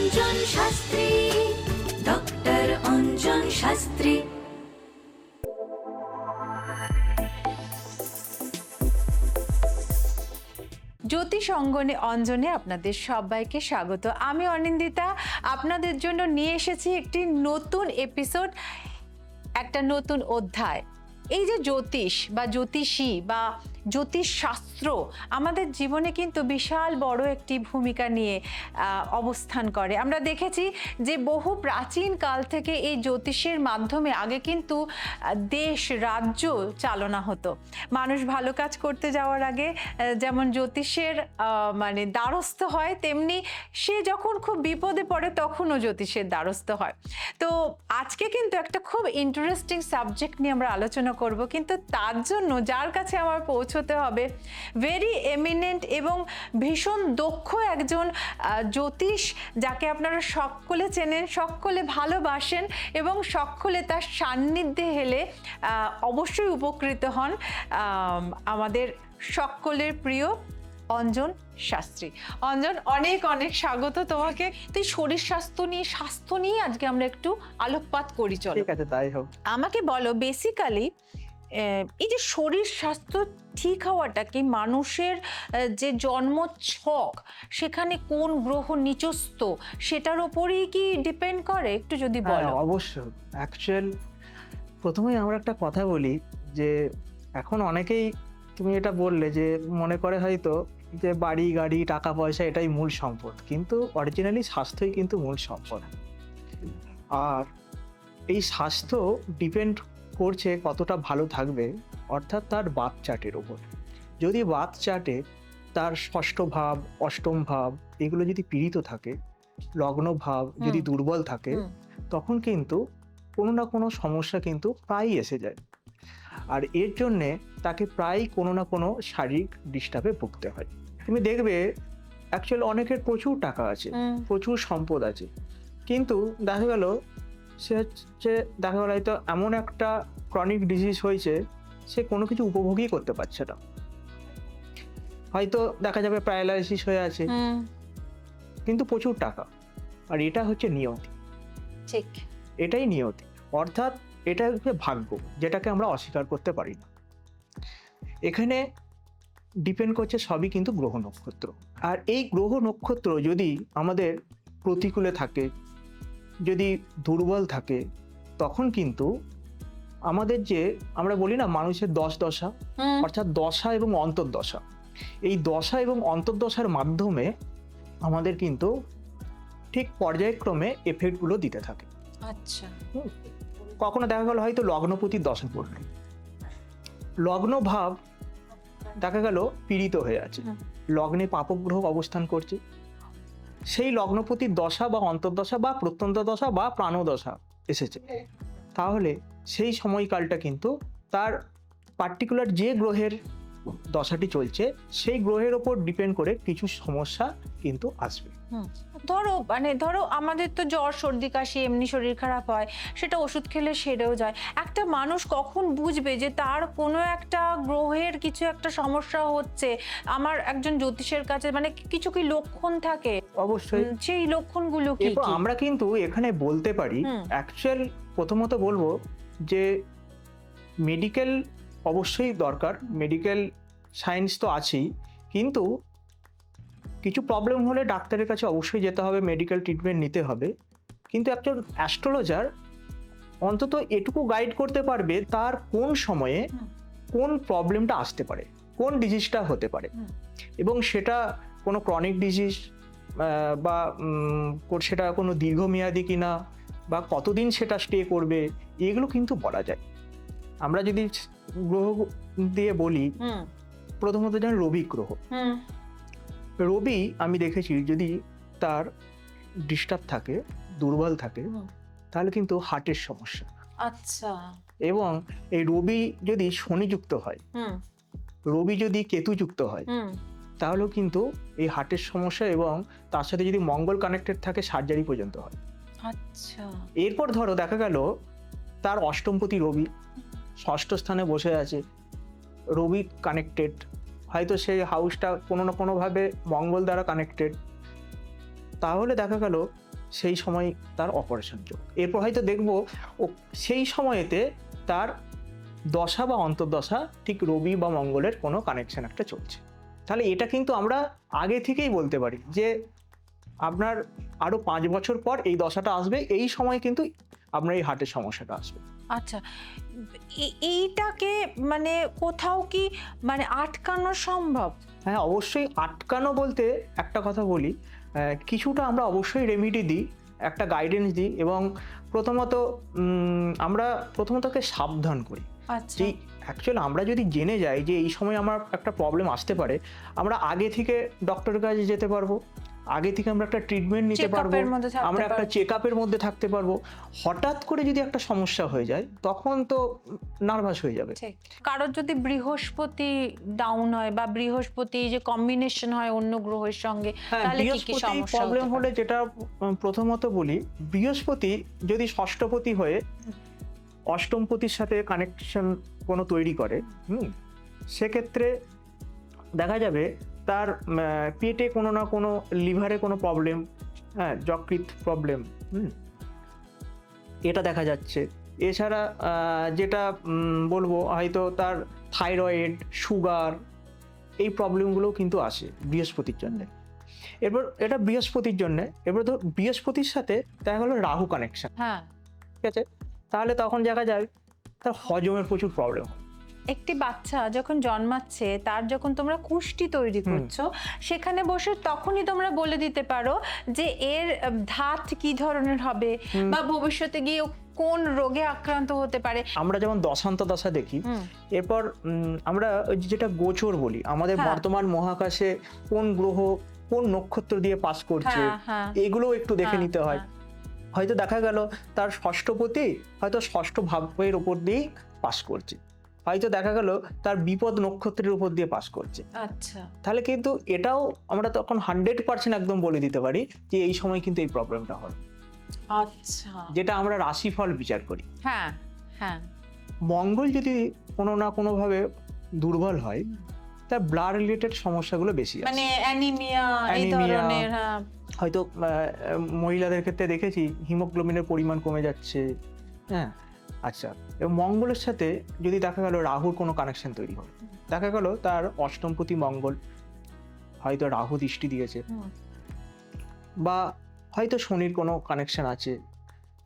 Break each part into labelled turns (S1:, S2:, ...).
S1: Anjan Shastri, doctor Anjan Shastri.
S2: জ্যোতিষ অঙ্গনে অঞ্জনে আপনাদের সবাইকে স্বাগত। আমি অনিন্দিতা আপনাদের জন্য নিয়ে এসেছি একটি নতুন এপিসোড, একটা নতুন অধ্যায়। এই যে জ্যোতিষ বা জ্যোতিষী বা জ্যোতিষ শাস্ত্র আমাদের জীবনে কিন্তু বিশাল বড় একটি ভূমিকা নিয়ে অবস্থান করে। আমরা দেখেছি যে বহু প্রাচীন কাল থেকে এই জ্যোতিষের মাধ্যমে আগে কিন্তু দেশ রাজ্য চালনা হতো। মানুষ ভালো কাজ করতে যাওয়ার আগে যেমন জ্যোতিষের মানে দ্বারস্থ হয়, তেমনি সে যখন খুব বিপদে পড়ে তখনও জ্যোতিষের দ্বারস্থ হয়। তো আজকে কিন্তু একটা খুব ইন্টারেস্টিং সাবজেক্ট নিয়ে আমরা আলোচনা করব, কিন্তু তার জন্য যার কাছে আমার পৌঁছতে হবে ভেরি এমিনেন্ট এবং ভীষণ দক্ষ একজন জ্যোতিষ, যাকে আপনারা সকলে চেনেন, সকলে ভালোবাসেন এবং সকলে তার সান্নিধ্যে হেলে অবশ্যই উপকৃত হন। আমাদের সকলের প্রিয় অঞ্জন শাস্ত্রী। অঞ্জন, অনেক অনেক স্বাগত তোমাকে। তুই শরীর স্বাস্থ্য নিয়ে আজকে আমরা একটু আলোকপাত করি। চলো,
S3: ঠিক আছে, তাই হোক।
S2: আমাকে বলো, বেসিক্যালি এই যে শরীর স্বাস্থ্য ঠিক হওয়াটা কি মানুষের যে জন্ম ছক, সেখানে কোন গ্রহ নিচস্থ সেটার ওপরই কি ডিপেন্ড করে? একটু যদি বলো।
S3: অবশ্যই। অ্যাকচুয়াল প্রথমেই আমরা একটা কথা বলি যে এখন অনেকেই, তুমি এটা বললে যে মনে করে হয়তো যে বাড়ি গাড়ি টাকা পয়সা এটাই মূল সম্পদ, কিন্তু অরিজিনালি স্বাস্থ্যই কিন্তু মূল সম্পদ। আর এই স্বাস্থ্য ডিপেন্ড করছে কতটা ভালো থাকবে, অর্থাৎ তার বাত চার্টের উপর। যদি বাত চার্টে তার ষষ্ঠ ভাব, অষ্টম ভাব এগুলো যদি পীড়িত থাকে, লগ্ন ভাব যদি দুর্বল থাকে, তখন কিন্তু কোনো না কোনো সমস্যা কিন্তু প্রায়ই এসে যায়। আর এর জন্যে তাকে প্রায় কোনো না কোনো শারীরিক ডিস্টার্বে ভুগতে হয়। তুমি দেখবে অ্যাকচুয়ালি অনেকের প্রচুর টাকা আছে, প্রচুর সম্পদ আছে, কিন্তু দেখা গেল সে হচ্ছে হয়তো এমন একটা ক্রনিক ডিজিজ হয়েছে, সে কোনো কিছু উপভোগই করতে পারছে না। হয়তো দেখা যাবে প্যারালাইসিস হয়ে আছে, কিন্তু প্রচুর টাকা। আর এটা হচ্ছে নিয়তি।
S2: ঠিক,
S3: এটাই নিয়তি, অর্থাৎ এটা হচ্ছে ভাগ্য, যেটাকে আমরা অস্বীকার করতে পারি না। এখানে ডিপেন্ড করছে সবই কিন্তু গ্রহ নক্ষত্র। আর এই গ্রহ নক্ষত্র যদি আমাদের প্রতিকূলে থাকে, যদি দুর্বল থাকে, তখন কিন্তু আমাদের যে আমরা বলি না মানুষের দশা, অর্থাৎ দশা এবং অন্তর্দশা, এই দশা এবং অন্তর্দশার মাধ্যমে আমাদের কিন্তু ঠিক পর্যায়ক্রমে এফেক্টগুলো দিতে থাকে।
S2: আচ্ছা,
S3: কখনো দেখা গেল হয়তো লগ্নপতির দশা পড়ল, লগ্ন ভাব দেখা গেল পীড়িত হয়ে আছে, লগ্নে পাপক গ্রহ অবস্থান করছে, সেই লগ্নপতির দশা বা অন্তর্দশা বা প্রত্যন্ত দশা বা প্রাণদশা এসেছে, তাহলে সেই সময়কালটা কিন্তু তার পার্টিকুলার যে গ্রহের দশাটি চলছে সেই গ্রহের ওপর ডিপেন্ড করে কিছু সমস্যা কিন্তু আসবে।
S2: ধরো আমাদের তো জ্বর সর্দি কাশি এমনি শরীর খারাপ হয়, সেটা ওষুধ খেলে সেরেও যায়। একটা মানুষ কখন বুঝবে যে তার কোনো একটা গ্রহের কিছু একটা সমস্যা হচ্ছে? আমার একজন জ্যোতিষের কাছে মানে কিছু কি লক্ষণ থাকে?
S3: অবশ্যই।
S2: সেই লক্ষণগুলো কি?
S3: আমরা কিন্তু এখানে বলতে পারি, অ্যাকচুয়াল প্রথমত বলবো যে মেডিকেল অবশ্যই দরকার, মেডিকেল সায়েন্স তো আছেই, কিন্তু কিছু প্রবলেম হলে ডাক্তারের কাছে অবশ্যই যেতে হবে, মেডিকেল ট্রিটমেন্ট নিতে হবে। কিন্তু একজন অ্যাস্ট্রোলজার অন্তত এটুকু গাইড করতে পারবে তার কোন সময়ে কোন প্রবলেমটা আসতে পারে, কোন ডিজিজটা হতে পারে, এবং সেটা কোনো ক্রনিক ডিজিজ বা সেটা কোনো দীর্ঘমেয়াদী কিনা বা কতদিন সেটা স্টে করবে, এগুলো কিন্তু বলা যায়। আমরা যদি গ্রহ দিয়ে বলি, প্রথমত যেন রবি গ্রহ, রবি আমি দেখেছি যদি তার ডিস্টার্ব থাকে, দুর্বল থাকে, তাহলে কিন্তু হার্টের সমস্যা।
S2: আচ্ছা।
S3: এবং এই রবি যদি শনিযুক্ত হয়, রবি যদি কেতুযুক্ত হয়, তাহলেও কিন্তু এই হার্টের সমস্যা, এবং তার সাথে যদি মঙ্গল কানেক্টেড থাকে সার্জারি পর্যন্ত হয়।
S2: আচ্ছা।
S3: এরপর ধরো দেখা গেল তার অষ্টমপতি রবি ষষ্ঠ স্থানে বসে আছে, রবি কানেক্টেড, হয়তো সেই হাউসটা কোনো না কোনোভাবে মঙ্গল দ্বারা কানেক্টেড, তাহলে দেখা গেল সেই সময় তার অপারেশন যোগ। এরপর হয়তো দেখবো ও সেই সময়েতে তার দশা বা অন্তর্দশা ঠিক রবি বা মঙ্গলের কোনো কানেকশন একটা চলছে। তাহলে এটা কিন্তু আমরা আগে থেকেই বলতে পারি যে আপনার আরো 5 বছর পর এই দশাটা আসবে, এই সময় কিন্তু আপনার এই হার্টের সমস্যাটা আসবে।
S2: আচ্ছা, এইটাকে মানে কোথাও কি মানে আটকানো সম্ভব?
S3: হ্যাঁ, অবশ্যই আটকানো বলতে একটা কথা বলি, কিছুটা আমরা অবশ্যই রেমিডি দিই, একটা গাইডেন্স দিই, এবং আমরা প্রথমতকে সাবধান করি।
S2: আচ্ছা,
S3: যে অ্যাকচুয়ালি আমরা যদি জেনে যাই যে এই সময় আমার একটা প্রবলেম আসতে পারে, আমরা আগে থেকে ডক্টরের কাছে যেতে পারবো, আগে থেকে আমরা একটা ট্রিটমেন্ট নিতে পারবো,
S2: চেকআপের মধ্যে থাকতে
S3: আমরা একটা
S2: পারবো।
S3: চেকআপের মধ্যে থাকতে পারবো। হঠাৎ করে যদি একটা সমস্যা হয়ে যায় তখন তো নার্ভাস হয়ে যাবে।
S2: ঠিক। কারোর যদি বৃহস্পতি ডাউন হয় বা বৃহস্পতি যে কম্বিনেশন হয় অন্য গ্রহের সঙ্গে,
S3: হ্যাঁ,
S2: তাহলে কি কি
S3: বৃহস্পতি
S2: সমস্যা
S3: প্রবলেম
S2: হতে
S3: হলে
S2: পারে?
S3: যেটা প্রথমত বলি, বৃহস্পতি যদি ষষ্ঠপতি হয়ে অষ্টমপতির সাথে কানেকশন কোনো তৈরি করে, সেক্ষেত্রে দেখা যাবে তার পেটে কোনো না কোনো, লিভারে কোনো প্রবলেম, হ্যাঁ, যকৃৎ প্রবলেম, এটা দেখা যাচ্ছে। এছাড়া যেটা বলবো, হয়তো তার থাইরয়েড, সুগার, এই প্রবলেমগুলোও কিন্তু আসে বৃহস্পতির জন্য। এরপর এটা বৃহস্পতির জন্য, এবার ধর বৃহস্পতির সাথে দেখা গেলো রাহু কানেকশন,
S2: হ্যাঁ,
S3: ঠিক আছে, তাহলে তখন দেখা যায় তার হজমের প্রচুর প্রবলেম হয়।
S2: একটি বাচ্চা যখন জন্মাচ্ছে তার যখন তোমরা কুষ্টি তৈরি করছো, সেখানে বসে তখনই তোমরা বলে দিতে পারো যে এর ধাত কি ধরনের হবে বা ভবিষ্যতে গিয়ে ও কোন রোগে আক্রান্ত হতে পারে।
S3: আমরা যেমন দশা দেখি, এরপর আমরা ওই যেটা গোচর বলি, আমাদের
S2: হ্যাঁ।
S3: বর্তমান মহাকাশে কোন গ্রহ কোন নক্ষত্র দিয়ে পাস করছে,
S2: হ্যাঁ, হ্যাঁ।
S3: এগুলো একটু দেখে
S2: হ্যাঁ,
S3: নিতে হয়। হয়তো দেখা গেল তার ষষ্ঠপতি হয়তো ষষ্ঠ ভাবের উপর দিয়েই পাস করছে, হয়তো দেখা গেল তার বিপদ নক্ষত্রের উপর দিয়ে পাস করছে।
S2: আচ্ছা,
S3: তাহলে কিন্তু এটাও আমরা তখন 100% একদম বলে দিতে পারি যে এই সময় কিন্তু এই প্রবলেমটা হয়,
S2: আচ্ছা,
S3: যেটা আমরা রাশিফল বিচার করি।
S2: হ্যাঁ, হ্যাঁ,
S3: মঙ্গল যদি কোনো না কোনোভাবে দুর্বল হয়, তার ব্লাড রিলেটেড সমস্যাগুলো বেশি আছে।
S2: মানে অ্যানিমিয়া এই
S3: অ্যানিমিয়া,
S2: ধরনের, হ্যাঁ,
S3: হয়তো মহিলাদের ক্ষেত্রে দেখেছি হিমোগ্লোবিনের পরিমাণ কমে যাচ্ছে। হ্যাঁ, আচ্ছা, এবং মঙ্গলের সাথে যদি দেখা গেল রাহুর কোনো কানেকশন তৈরি হয়, দেখা গেল তার অষ্টমপতি মঙ্গল হয়তো রাহু দৃষ্টি দিয়েছে, বা হয়তো শনির কোনো কানেকশন আছে,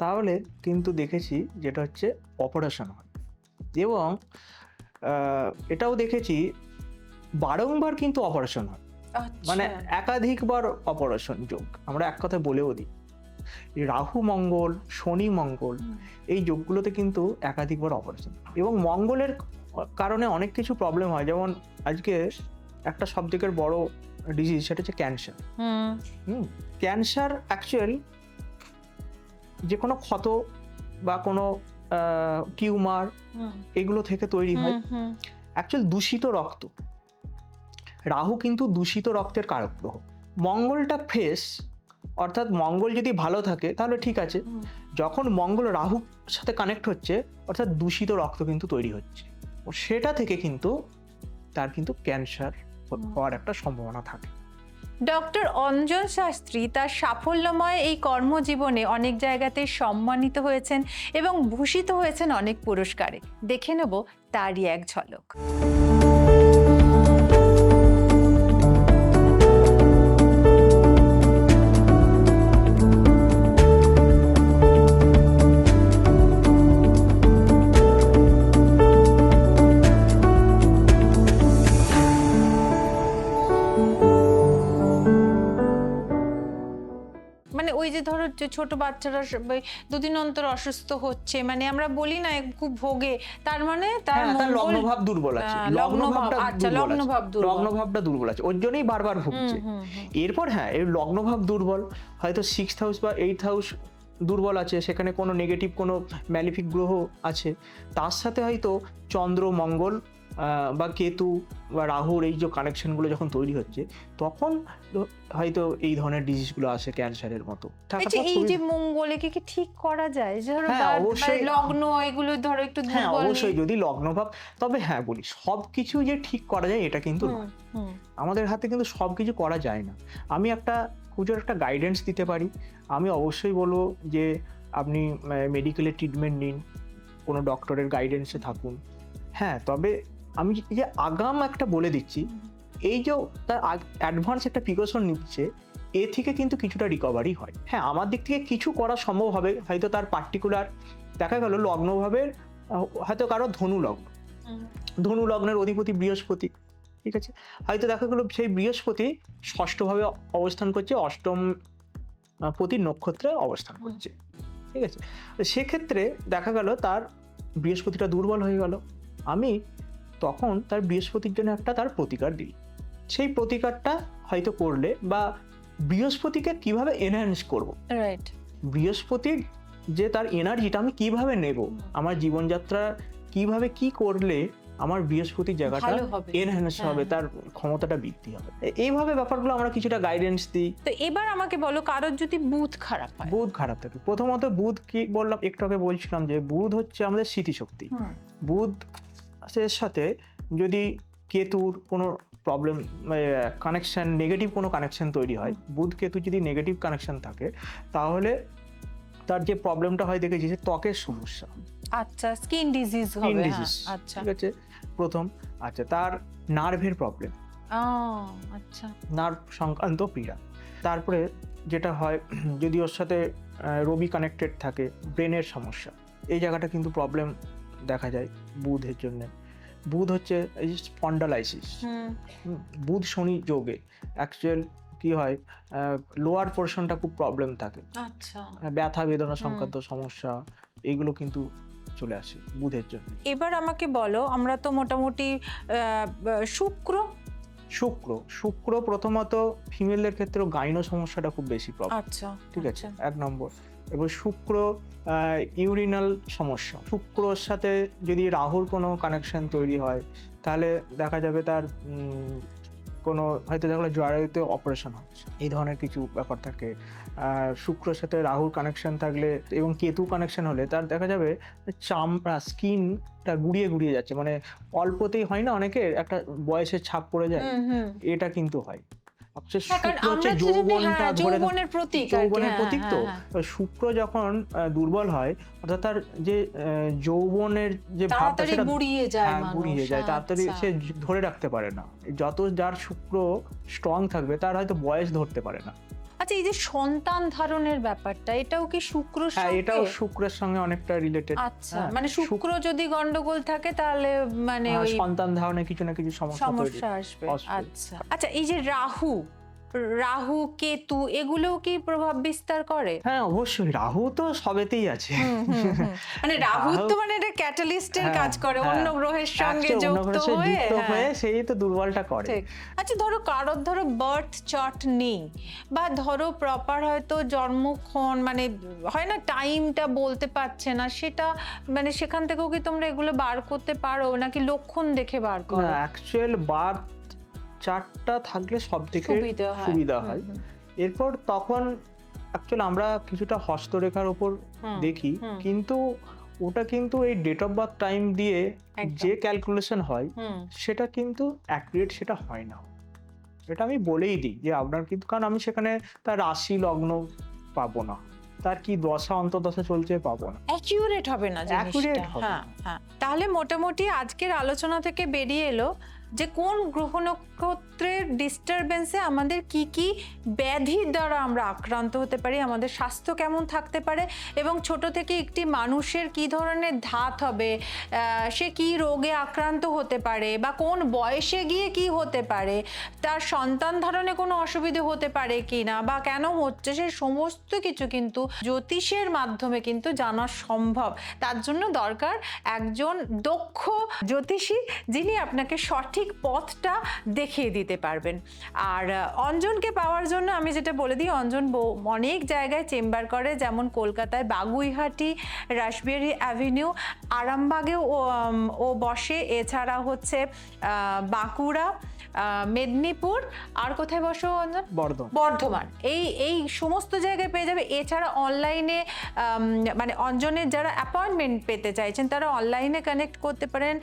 S3: তাহলে কিন্তু দেখেছি যেটা হচ্ছে অপারেশন হয়। এবং এটাও দেখেছি বারংবার কিন্তু অপারেশন হয়, মানে একাধিকবার অপারেশন যোগ আমরা এক কথায় বলেও দিই। রাহু মঙ্গল, শনি মঙ্গল, এই যোগগুলোতে কিন্তু একাধিকবার অপারেশন, এবং মঙ্গলের কারণে অনেক কিছু প্রবলেম হয়। যেমন আজকে একটা সবথেকে বড় ডিজিজ, সেটা হচ্ছে ক্যান্সার। ক্যান্সার অ্যাকচুয়াল যে কোনো ক্ষত বা কোনো টিউমার, এগুলো থেকে তৈরি হয়। অ্যাকচুয়াল দূষিত রক্ত, রাহু কিন্তু দূষিত রক্তের কারক গ্রহ। মঙ্গলটা ফ্রেশ, অর্থাৎ মঙ্গল যদি ভালো থাকে তাহলে ঠিক আছে। যখন মঙ্গল রাহুর সাথে কানেক্ট হচ্ছে, অর্থাৎ দূষিত রক্ত কিন্তু তৈরি হচ্ছে, ও সেটা থেকে কিন্তু তার কিন্তু ক্যান্সার হওয়ার একটা সম্ভাবনা থাকে।
S2: ডক্টর অঞ্জন শাস্ত্রী তার সাফল্যময় এই কর্মজীবনে অনেক জায়গাতে সম্মানিত হয়েছেন এবং ভূষিত হয়েছেন অনেক পুরস্কারে। দেখে নেব তারই এক ঝলক। মানে ওই যে ধরো যে ছোট বাচ্চারা সবাই দুদিন অন্তর অসুস্থ হচ্ছে, মানে আমরা বলি না খুব ভোগে, তার মানে তার
S3: লগ্নভাব দুর্বল আছে, লগ্নভাবটা দুর্বল আছে, ওর জন্যই বারবার ভুগছে। এরপর হ্যাঁ, এই লগ্নভাব দুর্বল, হয়তো 6th হাউস বা 8th হাউস দুর্বল আছে, সেখানে কোনো নেগেটিভ কোনো ম্যালিফিক গ্রহ আছে, তার সাথে হয়তো চন্দ্র, মঙ্গল বা কেতু বা রাহুর এই যে কানেকশনগুলো যখন তৈরি হচ্ছে, তখন হয়তো এই ধরনের ডিজিজগুলো আসে, ক্যান্সারের মতো।
S2: এই যে মঙ্গলে কি ঠিক করা যায়, ধরো লগ্ন এগুলো ধরো একটু দুর্বল?
S3: হ্যাঁ, অবশ্যই, যদি লগ্নভাব, তবে হ্যাঁ বলি, সবকিছু যে ঠিক করা যায় এটা কিন্তু নয়, আমাদের হাতে কিন্তু সবকিছু করা যায় না। আমি একটা পুজোর একটা গাইডেন্স দিতে পারি। আমি অবশ্যই বলবো যে আপনি মেডিকেলের ট্রিটমেন্ট নিন, কোনো ডক্টরের গাইডেন্সে থাকুন। হ্যাঁ, তবে আমি যে আগাম একটা বলে দিচ্ছি, এই যে তার অ্যাডভান্স একটা প্রিকশন নিচ্ছে, এ থেকে কিন্তু কিছুটা রিকভারি হয়। হ্যাঁ, আমার দিক থেকে কিছু করা সম্ভব হবে, হয়তো তার পার্টিকুলার দেখা গেল লগ্নভাবের হয়তো কারো ধনু লগ্নের অধিপতি বৃহস্পতি, ঠিক আছে, হয়তো দেখা গেলো সেই বৃহস্পতি ষষ্ঠভাবে অবস্থান করছে, অষ্টম প্রতি নক্ষত্রে অবস্থান করছে, ঠিক আছে। সেক্ষেত্রে দেখা গেল তার বৃহস্পতিটা দুর্বল হয়ে গেল, আমি তখন তার বৃহস্পতির জন্য একটা তার প্রতিকার দিই। সেই প্রতিকারটা হয়তো করলে বা বৃহস্পতিকে কিভাবে এনহ্যান্স করব,
S2: রাইট,
S3: বৃহস্পতির যে তার এনার্জিটা আমি কিভাবে নেব, আমার জীবনযাত্রা কিভাবে কি করলে আমার বৃহস্পতির জায়গাটা এনহ্যান্স হবে, তার ক্ষমতাটা বৃদ্ধি হবে, এইভাবে ব্যাপারগুলো আমরা কিছুটা গাইডেন্স দিই।
S2: তো এবার আমাকে বলো, কারোর যদি বুধ খারাপ হয়?
S3: বুধ খারাপ থাকে, প্রথমত বুধ কি বললাম, একটু আগে বলছিলাম যে বুধ হচ্ছে আমাদের স্মৃতিশক্তি। বুধ এর সাথে যদি কেতুর কোনো প্রবলেম কানেকশন, নেগেটিভ কোনো কানেকশন তৈরি হয়, বুধ কেতু যদি নেগেটিভ কানেকশন থাকে, তাহলে তার যে প্রবলেমটা হয় দেখেছি যে ত্বকের সমস্যা,
S2: আচ্ছা, স্কিন ডিজিজ হবে,
S3: স্কিন ডিজিজ,
S2: আচ্ছা,
S3: ঠিক আছে, প্রথম। আচ্ছা, তার নার্ভের প্রবলেম,
S2: আচ্ছা,
S3: নার্ভ সংক্রান্ত পীড়া। তারপরে যেটা হয়, যদি ওর সাথে রবি কানেক্টেড থাকে, ব্রেনের সমস্যা, এই জায়গাটা কিন্তু প্রবলেম দেখা যায় বুধের জন্য। বুধ হচ্ছে এই যে স্পন্ডালাইসিস, বুধ শনি যোগে অ্যাকচুয়াল কি হয়, লোয়ার পোর্শনটা খুব প্রবলেম থাকে,
S2: আচ্ছা,
S3: ব্যথা বেদনা সংক্রান্ত সমস্যা, এইগুলো কিন্তু চলে আসে বুধের জন্য।
S2: এবার আমাকে বলো, আমরা তো মোটামুটি শুক্র
S3: শুক্র প্রথমত ফিমেলদের ক্ষেত্রে গাইনো সমস্যাটা খুব বেশি প্রবলেম,
S2: আচ্ছা,
S3: ঠিক আছে, এক নম্বর। এবার শুক্র ইউরিনাল সমস্যা, শুক্রর সাথে যদি রাহুর কোনো কানেকশন তৈরি হয়, তাহলে দেখা যাবে তার কোনো হয়তো দেখলো জরায়ুতে অপারেশন হচ্ছে, এই ধরনের কিছু ব্যাপার থাকে। শুক্রর সাথে রাহুর কানেকশন থাকলে এবং কেতু কানেকশন হলে তার দেখা যাবে চামড়া, স্কিনটা গুড়িয়ে যাচ্ছে, মানে অল্পতেই হয় না, অনেকের একটা বয়সের ছাপ পড়ে যায়, এটা কিন্তু হয়।
S2: যৌবনের প্রতীক
S3: তো শুক্র যখন দুর্বল হয়, অর্থাৎ তার যে যৌবনের যে ভাবটা সেটা গুড়িয়ে যায়, তাড়াতাড়ি সে ধরে রাখতে পারে না। যত যার শুক্র স্ট্রং থাকবে তার হয়তো বয়স ধরতে পারে না।
S2: আচ্ছা, এই যে সন্তান ধারণের ব্যাপারটা, এটাও কি শুক্রের সঙ্গে?
S3: হ্যাঁ, এটাও শুক্রের সঙ্গে অনেকটা রিলেটেড।
S2: আচ্ছা, মানে শুক্র যদি গন্ডগোল থাকে তাহলে মানে ওই
S3: সন্তান ধারণে কিছু না কিছু সমস্যা
S2: আসবে। আচ্ছা আচ্ছা, এই যে রাহু কেতু এগুলোও কি প্রভাব বিস্তার করে?
S3: হ্যাঁ, অবশ্যই, রাহু তো সবেতেই আছে,
S2: মানে রাহু তো মানে এটা ক্যাটালিস্টের কাজ করে, অন্য গ্রহের সঙ্গে যুক্ত হয়ে
S3: সেই তো দুর্বলটা করে।
S2: আচ্ছা, ধরো বার্থ চার্ট নেই, বা ধরো প্রপার হয়তো জন্মক্ষণ মানে হয় না, টাইমটা বলতে পারছে না, সেটা মানে সেখান থেকেও কি তোমরা এগুলো বার করতে পারো, নাকি লক্ষণ দেখে বার করো?
S3: অ্যাকচুয়াল বার্থ চার্টটা থাকলে সব থেকে সুবিধা হয়। এরপর তখন অ্যাকচুয়াল আমরা কিছুটা হস্তরেখার উপর দেখি, কিন্তু ওটা কিন্তু এই ডেট অফ বার্থ টাইম দিয়ে যে ক্যালকুলেশন হয় সেটা কিন্তু অ্যাকুরেট সেটা হয় না। এটা আমি বলেই দিই যে আপনার কিন্তু, কারণ আমি সেখানে তার রাশি লগ্ন পাবো না, তার কি দশা অন্তর্দশা চলছে পাবো না,
S2: অ্যাকুরেট হবে না জিনিসটা। হ্যাঁ, তাহলে মোটামুটি আজকের আলোচনা থেকে বেরিয়ে এলো যে কোন গ্রহ নক্ষত্রের ডিস্টারবেন্সে আমাদের কি কি ব্যাধির দ্বারা আমরা আক্রান্ত হতে পারি, আমাদের স্বাস্থ্য কেমন থাকতে পারে, এবং ছোট থেকে একটি মানুষের কি ধরনের ধাত হবে, সে কি রোগে আক্রান্ত হতে পারে, বা কোন বয়সে গিয়ে কি হতে পারে, তার সন্তান ধারণে কোনো অসুবিধে হতে পারে কি না, বা কেন হচ্ছে, সেই সমস্ত কিছু কিন্তু জ্যোতিষের মাধ্যমে কিন্তু জানা সম্ভব। তার জন্য দরকার একজন দক্ষ জ্যোতিষী, যিনি আপনাকে সঠিক পথটা দেখিয়ে দিতে পারবেন। আর অঞ্জনকে পাওয়ার জন্য আমি যেটা বলে দিই, অঞ্জন অনেক জায়গায় চেম্বার করে, যেমন কলকাতায় বাগুইহাটি, রাসবিহারী অ্যাভিনিউ, আরামবাগেও ও বসে, এছাড়া হচ্ছে বাঁকুড়া, মেদিনীপুর, আর কোথায় বসো অঞ্জন? বর্ধমান, এই সমস্ত জায়গায় পেয়ে যাবে। এছাড়া অনলাইনে মানে অঞ্জনের যারা অ্যাপয়েন্টমেন্ট পেতে চাইছেন তারা অনলাইনে কানেক্ট করতে পারেন।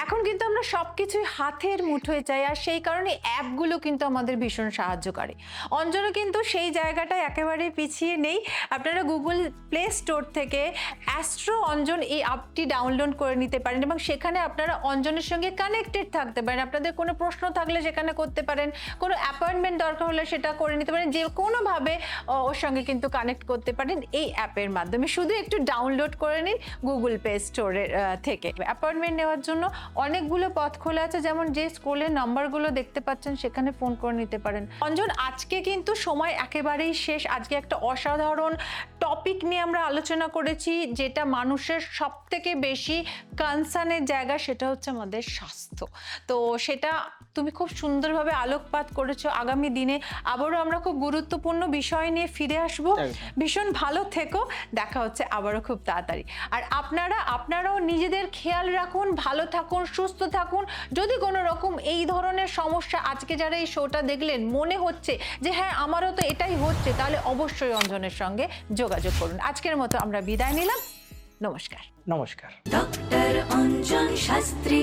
S2: এখন কিন্তু আমরা সবকিছুই হাতে হাতের মুঠোয় চাই, আর সেই কারণে অ্যাপগুলো কিন্তু আমাদের ভীষণ সাহায্যকারী। অঞ্জনও কিন্তু সেই জায়গাটায় একেবারে পিছিয়ে নেই। আপনারা গুগল প্লে স্টোর থেকে অ্যাস্ট্রো অঞ্জন এই অ্যাপটি ডাউনলোড করে নিতে পারেন এবং সেখানে আপনারা অঞ্জনের সঙ্গে কানেক্টেড থাকতে পারেন। আপনাদের কোনো প্রশ্ন থাকলে সেখানে করতে পারেন, কোনো অ্যাপয়েন্টমেন্ট দরকার হলে সেটা করে নিতে পারেন, যে কোনোভাবে ওর সঙ্গে কিন্তু কানেক্ট করতে পারেন এই অ্যাপের মাধ্যমে। শুধু একটু ডাউনলোড করে নিন গুগল প্লে স্টোরের থেকে। অ্যাপয়েন্টমেন্ট নেওয়ার জন্য অনেকগুলো পথ খোলা আছে, যেমন যে স্কুলের নাম্বারগুলো দেখতে পাচ্ছেন সেখানে ফোন করে নিতে পারেন। অঞ্জন, আজকে কিন্তু সময় একেবারেই শেষ। আজকে একটা অসাধারণ টপিক নিয়ে আমরা আলোচনা করেছি, যেটা মানুষের সব থেকে বেশি কনসার্নের জায়গা, সেটা হচ্ছে আমাদের স্বাস্থ্য। তো সেটা তুমি খুব সুন্দরভাবে আলোকপাত করেছো। আগামী দিনে আবারও আমরা খুব গুরুত্বপূর্ণ বিষয় নিয়ে ফিরে আসবো। ভীষণ ভালো থেকো, দেখা হচ্ছে আবারও খুব তাড়াতাড়ি। আর আপনারাও নিজেদের খেয়াল রাখুন, ভালো থাকুন, সুস্থ থাকুন। যদি কোনো রকম এই ধরনের সমস্যা, আজকে যারা এই শোটা দেখলেন মনে হচ্ছে যে হ্যাঁ আমারও তো এটাই হচ্ছে, তাহলে অবশ্যই অঞ্জনের সঙ্গে যোগাযোগ করুন। আজকের মতো আমরা বিদায় নিলাম, নমস্কার।
S3: নমস্কার।
S1: ডক্টর অঞ্জন শাস্ত্রী।